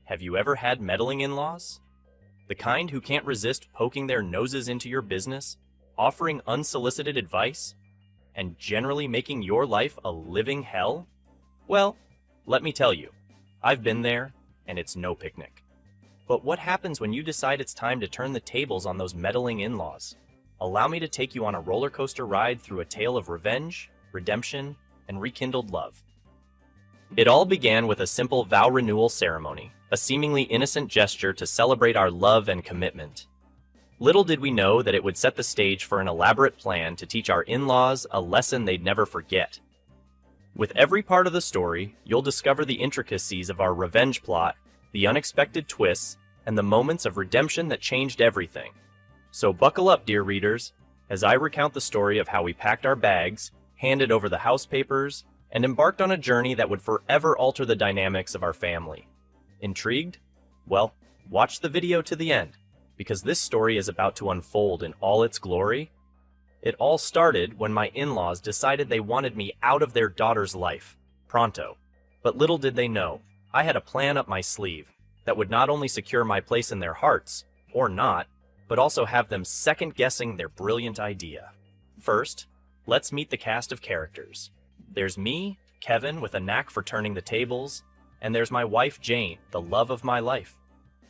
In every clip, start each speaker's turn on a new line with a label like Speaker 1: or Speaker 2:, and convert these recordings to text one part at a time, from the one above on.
Speaker 1: Have you ever had meddling in-laws? The kind who can't resist poking their noses into your business, offering unsolicited advice, and generally making your life a living hell? Well, let me tell you, I've been there, and it's no picnic. But what happens when you decide it's time to turn the tables on those meddling in-laws? Allow me to take you on a roller coaster ride through a tale of revenge, redemption, and rekindled love. It all began with a simple vow renewal ceremony, a seemingly innocent gesture to celebrate our love and commitment. Little did we know that it would set the stage for an elaborate plan to teach our in-laws a lesson they'd never forget. With every part of the story, you'll discover the intricacies of our revenge plot, the unexpected twists, and the moments of redemption that changed everything. So buckle up, dear readers, as I recount the story of how we packed our bags, handed over the house papers, and embarked on a journey that would forever alter the dynamics of our family. Intrigued? Well, watch the video to the end, because this story is about to unfold in all its glory. It all started when my in-laws decided they wanted me out of their daughter's life, pronto. But little did they know, I had a plan up my sleeve that would not only secure my place in their hearts, or not, but also have them second-guessing their brilliant idea. First, let's meet the cast of characters. There's me, Kevin, with a knack for turning the tables, and there's my wife, Jane, the love of my life.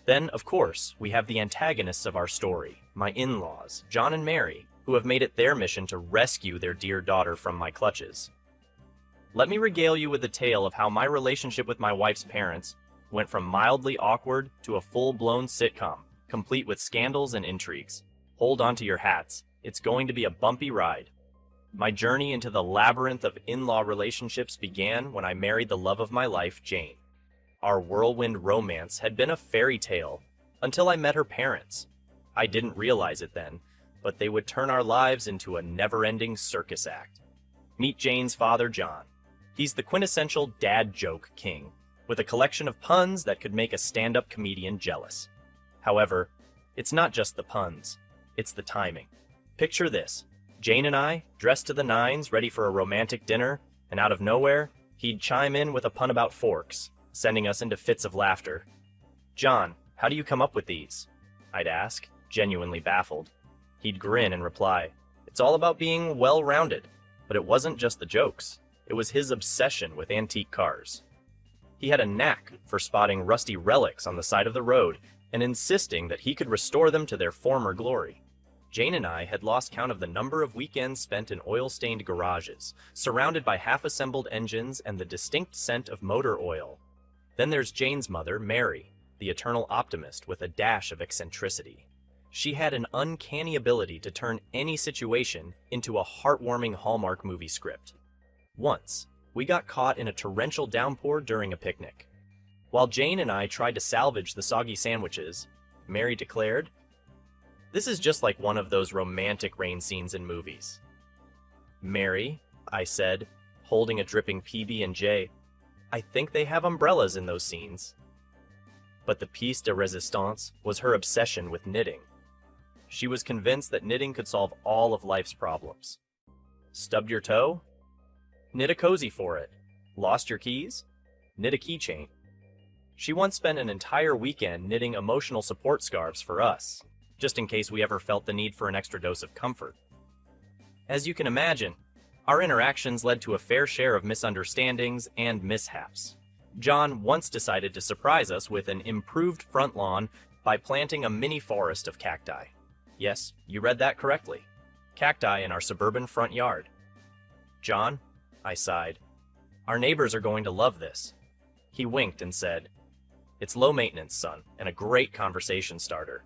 Speaker 1: Then, of course, we have the antagonists of our story, my in-laws, John and Mary, who have made it their mission to rescue their dear daughter from my clutches. Let me regale you with the tale of how my relationship with my wife's parents went from mildly awkward to a full-blown sitcom, complete with scandals and intrigues. Hold on to your hats. It's going to be a bumpy ride. My journey into the labyrinth of in-law relationships began when I married the love of my life, Jane. Our whirlwind romance had been a fairy tale until I met her parents. I didn't realize it then, but they would turn our lives into a never-ending circus act. Meet Jane's father, John. He's the quintessential dad joke king, with a collection of puns that could make a stand-up comedian jealous. However, it's not just the puns, it's the timing. Picture this. Jane and I, dressed to the nines, ready for a romantic dinner, and out of nowhere, he'd chime in with a pun about forks, sending us into fits of laughter. "John, how do you come up with these?" I'd ask, genuinely baffled. He'd grin and reply, "It's all about being well-rounded." But it wasn't just the jokes. It was his obsession with antique cars. He had a knack for spotting rusty relics on the side of the road and insisting that he could restore them to their former glory. Jane and I had lost count of the number of weekends spent in oil-stained garages, surrounded by half-assembled engines and the distinct scent of motor oil. Then there's Jane's mother, Mary, the eternal optimist with a dash of eccentricity. She had an uncanny ability to turn any situation into a heartwarming Hallmark movie script. Once, we got caught in a torrential downpour during a picnic. While Jane and I tried to salvage the soggy sandwiches, Mary declared, "This is just like one of those romantic rain scenes in movies." "Mary," I said, holding a dripping PB&J, "I think they have umbrellas in those scenes." But the piece de resistance was her obsession with knitting. She was convinced that knitting could solve all of life's problems. Stubbed your toe? Knit a cozy for it. Lost your keys? Knit a keychain. She once spent an entire weekend knitting emotional support scarves for us, just in case we ever felt the need for an extra dose of comfort. As you can imagine, our interactions led to a fair share of misunderstandings and mishaps. John once decided to surprise us with an improved front lawn by planting a mini forest of cacti. Yes, you read that correctly. Cacti in our suburban front yard. "John," I sighed, "our neighbors are going to love this." He winked and said, "It's low maintenance, son, and a great conversation starter."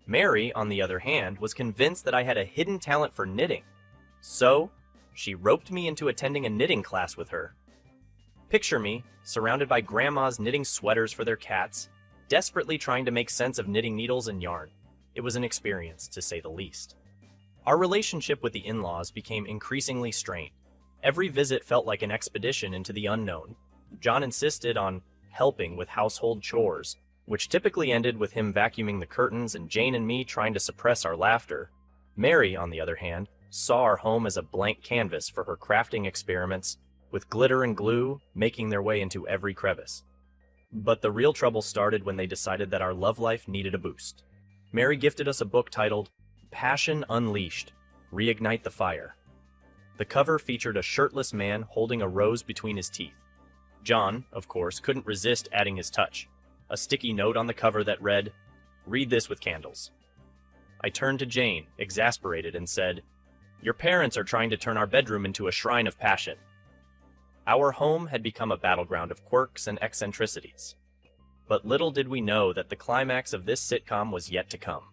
Speaker 1: Mary, on the other hand, was convinced that I had a hidden talent for knitting. So, she roped me into attending a knitting class with her. Picture me, surrounded by grandmas knitting sweaters for their cats, desperately trying to make sense of knitting needles and yarn. It was an experience, to say the least. Our relationship with the in-laws became increasingly strained. Every visit felt like an expedition into the unknown. John insisted on helping with household chores, which typically ended with him vacuuming the curtains and Jane and me trying to suppress our laughter. Mary, on the other hand, saw our home as a blank canvas for her crafting experiments, with glitter and glue making their way into every crevice. But the real trouble started when they decided that our love life needed a boost. Mary gifted us a book titled Passion Unleashed: Reignite the Fire. The cover featured a shirtless man holding a rose between his teeth. John, of course, couldn't resist adding his touch. A sticky note on the cover that read, "Read this with candles." I turned to Jane, exasperated, and said, "Your parents are trying to turn our bedroom into a shrine of passion." Our home had become a battleground of quirks and eccentricities. But little did we know that the climax of this sitcom was yet to come.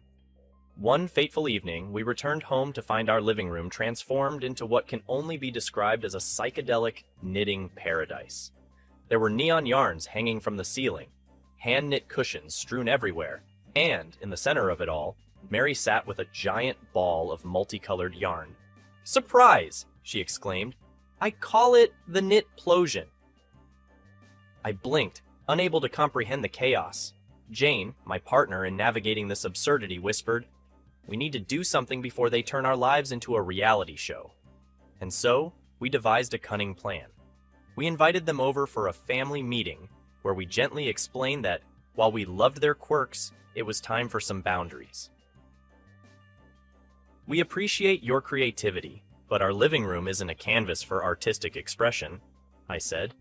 Speaker 1: One fateful evening, we returned home to find our living room transformed into what can only be described as a psychedelic knitting paradise. There were neon yarns hanging from the ceiling, hand-knit cushions strewn everywhere, and, in the center of it all, Mary sat with a giant ball of multicolored yarn. "Surprise!" she exclaimed. "I call it the Knitplosion." I blinked, unable to comprehend the chaos. Jane, my partner in navigating this absurdity, whispered, "We need to do something before they turn our lives into a reality show." And so, we devised a cunning plan. We invited them over for a family meeting where we gently explained that, while we loved their quirks, it was time for some boundaries. "We appreciate your creativity, but our living room isn't a canvas for artistic expression," I said.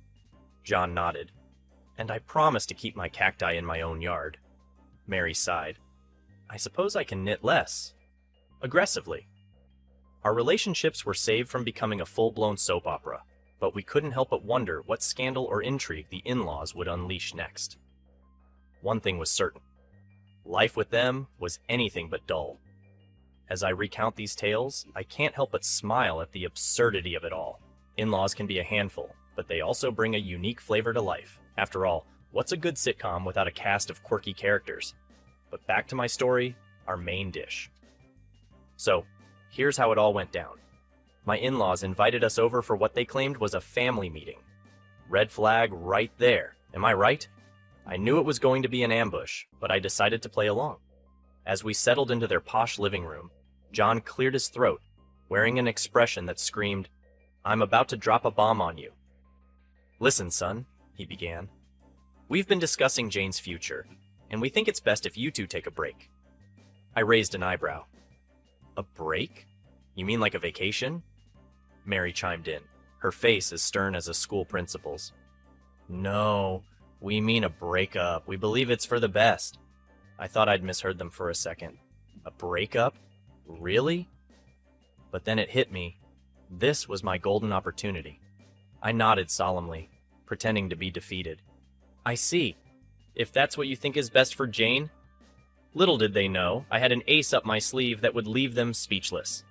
Speaker 1: John nodded. "And I promise to keep my cacti in my own yard." Mary sighed. "I suppose I can knit less." Aggressively. Our relationships were saved from becoming a full-blown soap opera, but we couldn't help but wonder what scandal or intrigue the in-laws would unleash next. One thing was certain. Life with them was anything but dull. As I recount these tales, I can't help but smile at the absurdity of it all. In-laws can be a handful, but they also bring a unique flavor to life. After all, what's a good sitcom without a cast of quirky characters? But back to my story, our main dish. So, here's how it all went down. My in-laws invited us over for what they claimed was a family meeting. Red flag right there, am I right? I knew it was going to be an ambush, but I decided to play along. As we settled into their posh living room, John cleared his throat, wearing an expression that screamed, "I'm about to drop a bomb on you." "Listen, son," he began. "We've been discussing Jane's future, and we think it's best if you two take a break." I raised an eyebrow. "A break? You mean like a vacation?" Mary chimed in, her face as stern as a school principal's. "No, we mean a breakup. We believe it's for the best." I thought I'd misheard them for a second. A breakup? Really? But then it hit me. This was my golden opportunity. I nodded solemnly, pretending to be defeated. "I see. If that's what you think is best for Jane." Little did they know, I had an ace up my sleeve that would leave them speechless.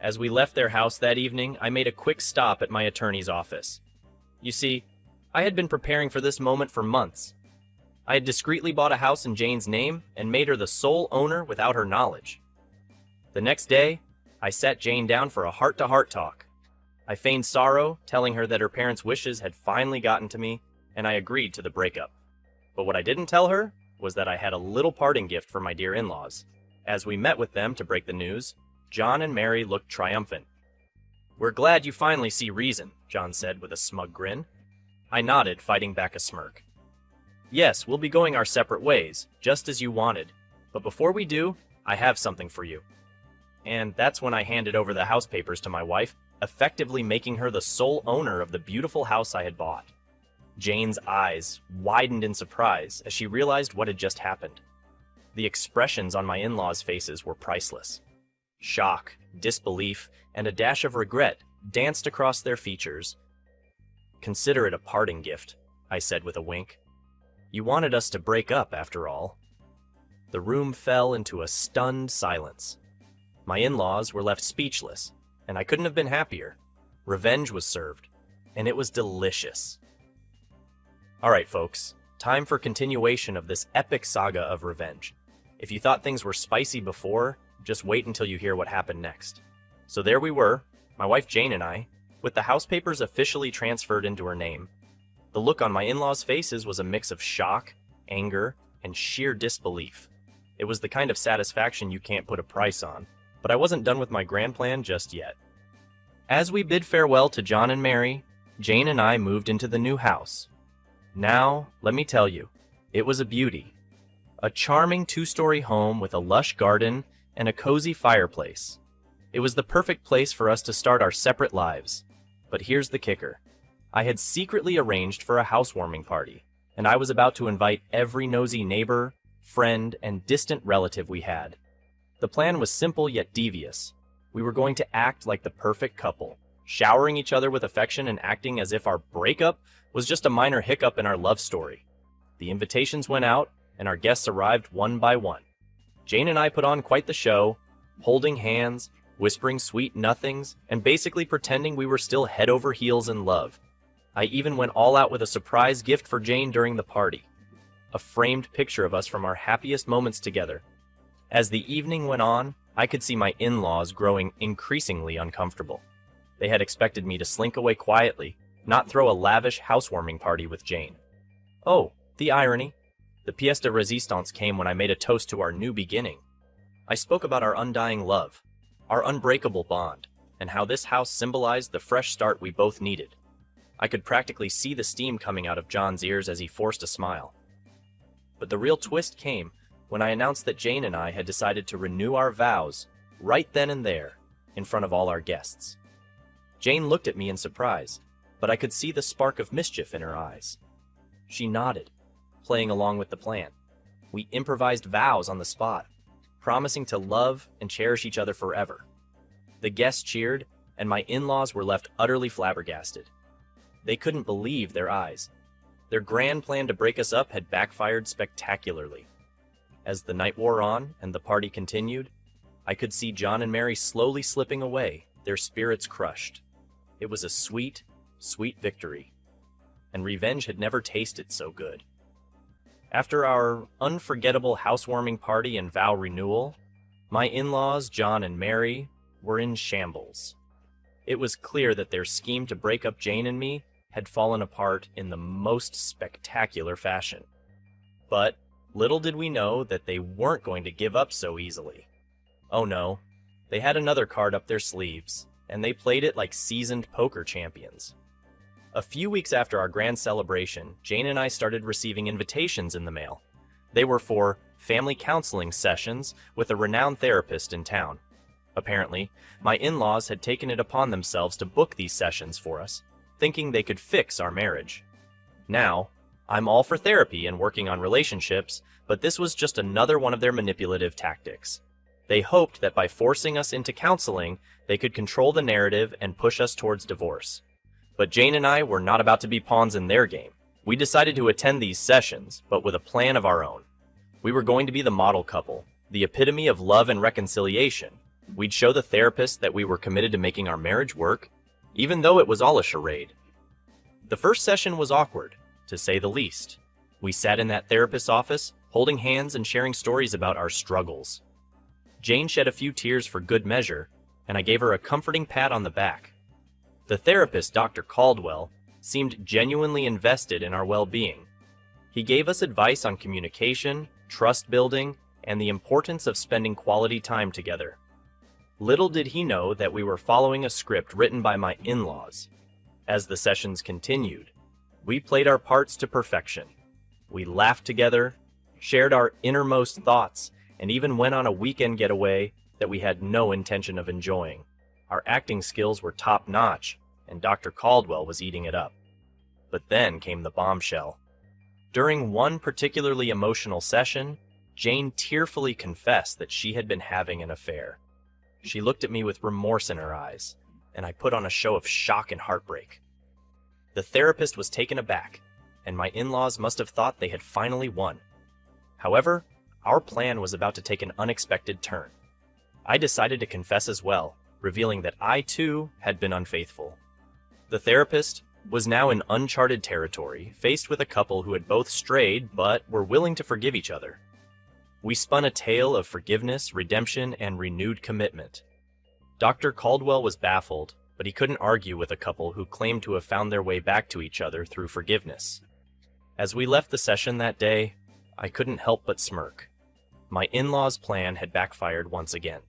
Speaker 1: As we left their house that evening, I made a quick stop at my attorney's office. You see, I had been preparing for this moment for months. I had discreetly bought a house in Jane's name and made her the sole owner without her knowledge. The next day, I sat Jane down for a heart-to-heart talk. I feigned sorrow, telling her that her parents' wishes had finally gotten to me, and I agreed to the breakup. But what I didn't tell her was that I had a little parting gift for my dear in-laws. As we met with them to break the news, John and Mary looked triumphant. "We're glad you finally see reason," John said with a smug grin. I nodded, fighting back a smirk. "Yes, we'll be going our separate ways, just as you wanted. But before we do, I have something for you." And that's when I handed over the house papers to my wife, effectively making her the sole owner of the beautiful house I had bought. Jane's eyes widened in surprise as she realized what had just happened. The expressions on my in-laws' faces were priceless. Shock, disbelief, and a dash of regret danced across their features. "Consider it a parting gift," I said with a wink. "You wanted us to break up, after all." The room fell into a stunned silence. My in-laws were left speechless, and I couldn't have been happier. Revenge was served, and it was delicious. All right, folks, time for continuation of this epic saga of revenge. If you thought things were spicy before, just wait until you hear what happened next. So there we were, my wife Jane and I, with the house papers officially transferred into her name. The look on my in-laws' faces was a mix of shock, anger, and sheer disbelief. It was the kind of satisfaction you can't put a price on, but I wasn't done with my grand plan just yet. As we bid farewell to John and Mary, Jane and I moved into the new house. Now, let me tell you, it was a beauty. A charming two-story home with a lush garden and a cozy fireplace. It was the perfect place for us to start our separate lives. But here's the kicker. I had secretly arranged for a housewarming party, and I was about to invite every nosy neighbor, friend, and distant relative we had. The plan was simple yet devious. We were going to act like the perfect couple, showering each other with affection and acting as if our breakup was just a minor hiccup in our love story. The invitations went out, and our guests arrived one by one. Jane and I put on quite the show, holding hands, whispering sweet nothings, and basically pretending we were still head over heels in love. I even went all out with a surprise gift for Jane during the party. A framed picture of us from our happiest moments together. As the evening went on, I could see my in-laws growing increasingly uncomfortable. They had expected me to slink away quietly, not throw a lavish housewarming party with Jane. Oh, the irony. The pièce de résistance came when I made a toast to our new beginning. I spoke about our undying love, our unbreakable bond, and how this house symbolized the fresh start we both needed. I could practically see the steam coming out of John's ears as he forced a smile. But the real twist came when I announced that Jane and I had decided to renew our vows right then and there, in front of all our guests. Jane looked at me in surprise, but I could see the spark of mischief in her eyes. She nodded, playing along with the plan. We improvised vows on the spot, promising to love and cherish each other forever. The guests cheered, and my in-laws were left utterly flabbergasted. They couldn't believe their eyes. Their grand plan to break us up had backfired spectacularly. As the night wore on and the party continued, I could see John and Mary slowly slipping away, their spirits crushed. It was a sweet, sweet victory, and revenge had never tasted so good. After our unforgettable housewarming party and vow renewal, my in-laws, John and Mary, were in shambles. It was clear that their scheme to break up Jane and me had fallen apart in the most spectacular fashion. But little did we know that they weren't going to give up so easily. Oh no, they had another card up their sleeves, and they played it like seasoned poker champions. A few weeks after our grand celebration, Jane and I started receiving invitations in the mail. They were for family counseling sessions with a renowned therapist in town. Apparently, my in-laws had taken it upon themselves to book these sessions for us, thinking they could fix our marriage. Now, I'm all for therapy and working on relationships, but this was just another one of their manipulative tactics. They hoped that by forcing us into counseling, they could control the narrative and push us towards divorce. But Jane and I were not about to be pawns in their game. We decided to attend these sessions, but with a plan of our own. We were going to be the model couple, the epitome of love and reconciliation. We'd show the therapist that we were committed to making our marriage work, even though it was all a charade. The first session was awkward, to say the least. We sat in that therapist's office, holding hands and sharing stories about our struggles. Jane shed a few tears for good measure, and I gave her a comforting pat on the back. The therapist, Dr. Caldwell, seemed genuinely invested in our well-being. He gave us advice on communication, trust building, and the importance of spending quality time together. Little did he know that we were following a script written by my in-laws. As the sessions continued, we played our parts to perfection. We laughed together, shared our innermost thoughts, and even went on a weekend getaway that we had no intention of enjoying. Our acting skills were top-notch, and Dr. Caldwell was eating it up. But then came the bombshell. During one particularly emotional session, Jane tearfully confessed that she had been having an affair. She looked at me with remorse in her eyes, and I put on a show of shock and heartbreak. The therapist was taken aback, and my in-laws must have thought they had finally won. However, our plan was about to take an unexpected turn. I decided to confess as well, revealing that I too had been unfaithful. The therapist was now in uncharted territory, faced with a couple who had both strayed but were willing to forgive each other. We spun a tale of forgiveness, redemption, and renewed commitment. Dr. Caldwell was baffled, but he couldn't argue with a couple who claimed to have found their way back to each other through forgiveness. As we left the session that day, I couldn't help but smirk. My in-laws' plan had backfired once again.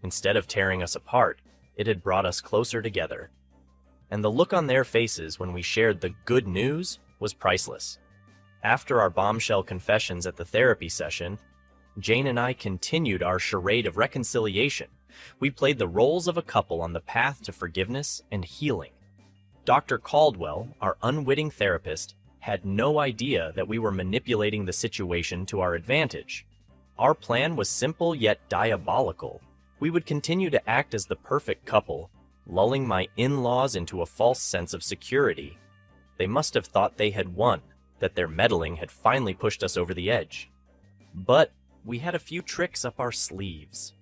Speaker 1: Instead of tearing us apart, it had brought us closer together. And the look on their faces when we shared the good news was priceless. After our bombshell confessions at the therapy session, Jane and I continued our charade of reconciliation. We played the roles of a couple on the path to forgiveness and healing. Dr. Caldwell, our unwitting therapist, had no idea that we were manipulating the situation to our advantage. Our plan was simple yet diabolical. We would continue to act as the perfect couple, lulling my in-laws into a false sense of security. They must have thought they had won, that their meddling had finally pushed us over the edge. But we had a few tricks up our sleeves.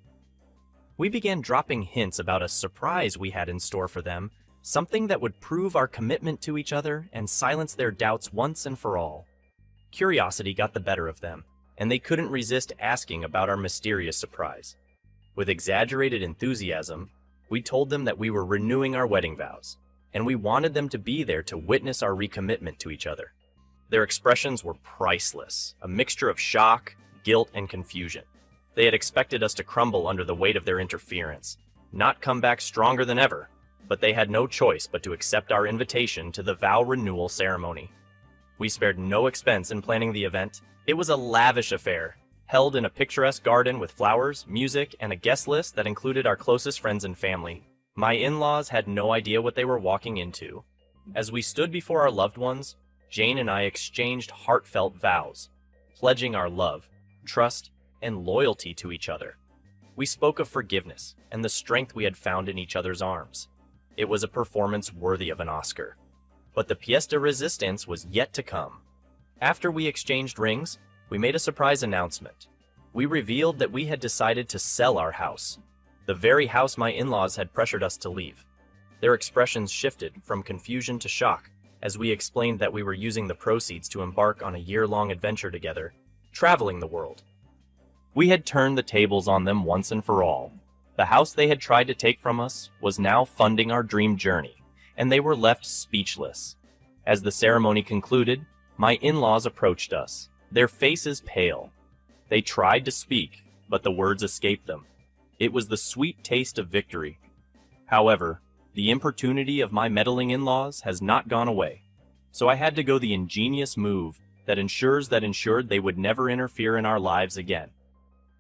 Speaker 1: We began dropping hints about a surprise we had in store for them, something that would prove our commitment to each other and silence their doubts once and for all. Curiosity got the better of them, and they couldn't resist asking about our mysterious surprise. With exaggerated enthusiasm, we told them that we were renewing our wedding vows, and we wanted them to be there to witness our recommitment to each other. Their expressions were priceless, a mixture of shock, guilt, and confusion. They had expected us to crumble under the weight of their interference, not come back stronger than ever, but they had no choice but to accept our invitation to the vow renewal ceremony. We spared no expense in planning the event. It was a lavish affair, held in a picturesque garden with flowers, music, and a guest list that included our closest friends and family. My in-laws had no idea what they were walking into. As we stood before our loved ones, Jane and I exchanged heartfelt vows, pledging our love, trust, and loyalty to each other. We spoke of forgiveness and the strength we had found in each other's arms. It was a performance worthy of an Oscar. But the pièce de résistance was yet to come. After we exchanged rings, we made a surprise announcement. We revealed that we had decided to sell our house, the very house my in-laws had pressured us to leave. Their expressions shifted from confusion to shock as we explained that we were using the proceeds to embark on a year-long adventure together, traveling the world. We had turned the tables on them once and for all. The house they had tried to take from us was now funding our dream journey, and they were left speechless. As the ceremony concluded, my in-laws approached us, their faces pale. They tried to speak, but the words escaped them. It was the sweet taste of victory. However, the importunity of my meddling in-laws has not gone away, so I had to go the ingenious move that ensures they would never interfere in our lives again.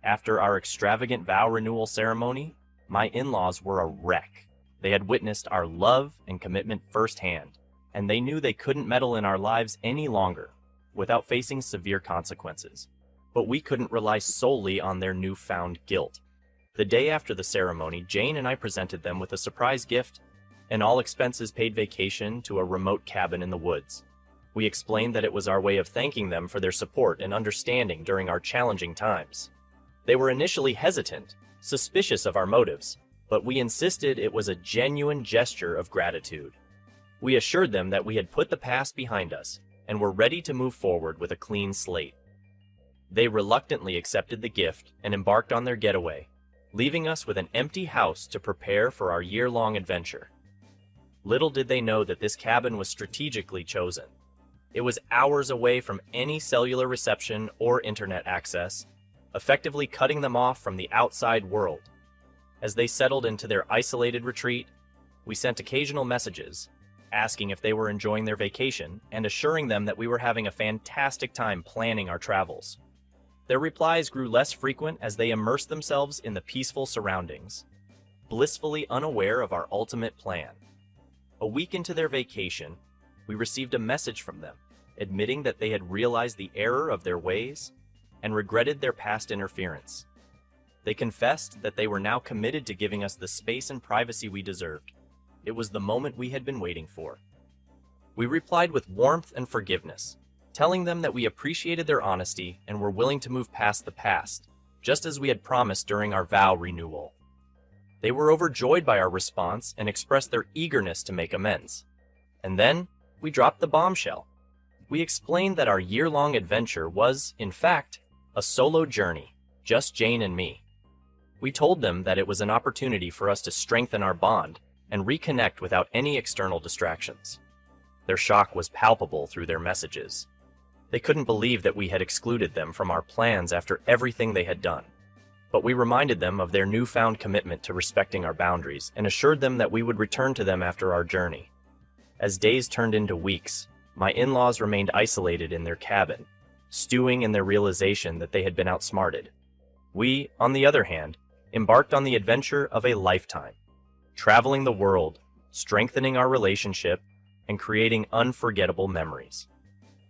Speaker 1: After our extravagant vow renewal ceremony, my in-laws were a wreck. They had witnessed our love and commitment firsthand, and they knew they couldn't meddle in our lives any longer without facing severe consequences. But we couldn't rely solely on their newfound guilt. The day after the ceremony, Jane and I presented them with a surprise gift, an all-expenses-paid vacation to a remote cabin in the woods. We explained that it was our way of thanking them for their support and understanding during our challenging times. They were initially hesitant, suspicious of our motives, but we insisted it was a genuine gesture of gratitude. We assured them that we had put the past behind us and were ready to move forward with a clean slate. They reluctantly accepted the gift and embarked on their getaway, leaving us with an empty house to prepare for our year-long adventure. Little did they know that this cabin was strategically chosen. It was hours away from any cellular reception or internet access, effectively cutting them off from the outside world. As they settled into their isolated retreat, we sent occasional messages, asking if they were enjoying their vacation and assuring them that we were having a fantastic time planning our travels. Their replies grew less frequent as they immersed themselves in the peaceful surroundings, blissfully unaware of our ultimate plan. A week into their vacation, we received a message from them, admitting that they had realized the error of their ways and regretted their past interference. They confessed that they were now committed to giving us the space and privacy we deserved. It was the moment we had been waiting for. We replied with warmth and forgiveness, telling them that we appreciated their honesty and were willing to move past the past, just as we had promised during our vow renewal. They were overjoyed by our response and expressed their eagerness to make amends. And then, we dropped the bombshell. We explained that our year-long adventure was, in fact, a solo journey, just Jane and me. We told them that it was an opportunity for us to strengthen our bond and reconnect without any external distractions. Their shock was palpable through their messages. They couldn't believe that we had excluded them from our plans after everything they had done. But we reminded them of their newfound commitment to respecting our boundaries and assured them that we would return to them after our journey. As days turned into weeks, My in-laws remained isolated in their cabin, stewing in their realization that they had been outsmarted. We, on the other hand, embarked on the adventure of a lifetime, traveling the world, strengthening our relationship, and creating unforgettable memories.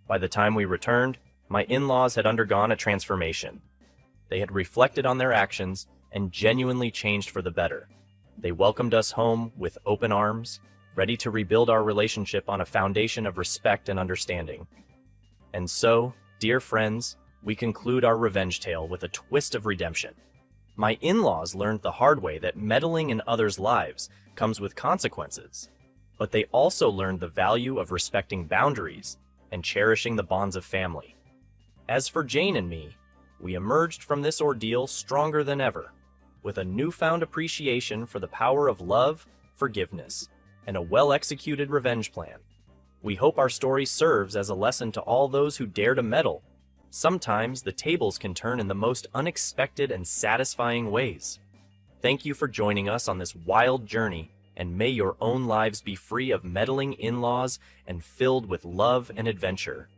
Speaker 1: By the time we returned, my in-laws had undergone a transformation. They had reflected on their actions and genuinely changed for the better. They welcomed us home with open arms, ready to rebuild our relationship on a foundation of respect and understanding. And so, dear friends, we conclude our revenge tale with a twist of redemption. My in-laws learned the hard way that meddling in others' lives comes with consequences, but they also learned the value of respecting boundaries and cherishing the bonds of family. As for Jane and me, we emerged from this ordeal stronger than ever, with a newfound appreciation for the power of love, forgiveness, and a well-executed revenge plan. We hope our story serves as a lesson to all those who dare to meddle. Sometimes the tables can turn in the most unexpected and satisfying ways. Thank you for joining us on this wild journey, and may your own lives be free of meddling in-laws and filled with love and adventure.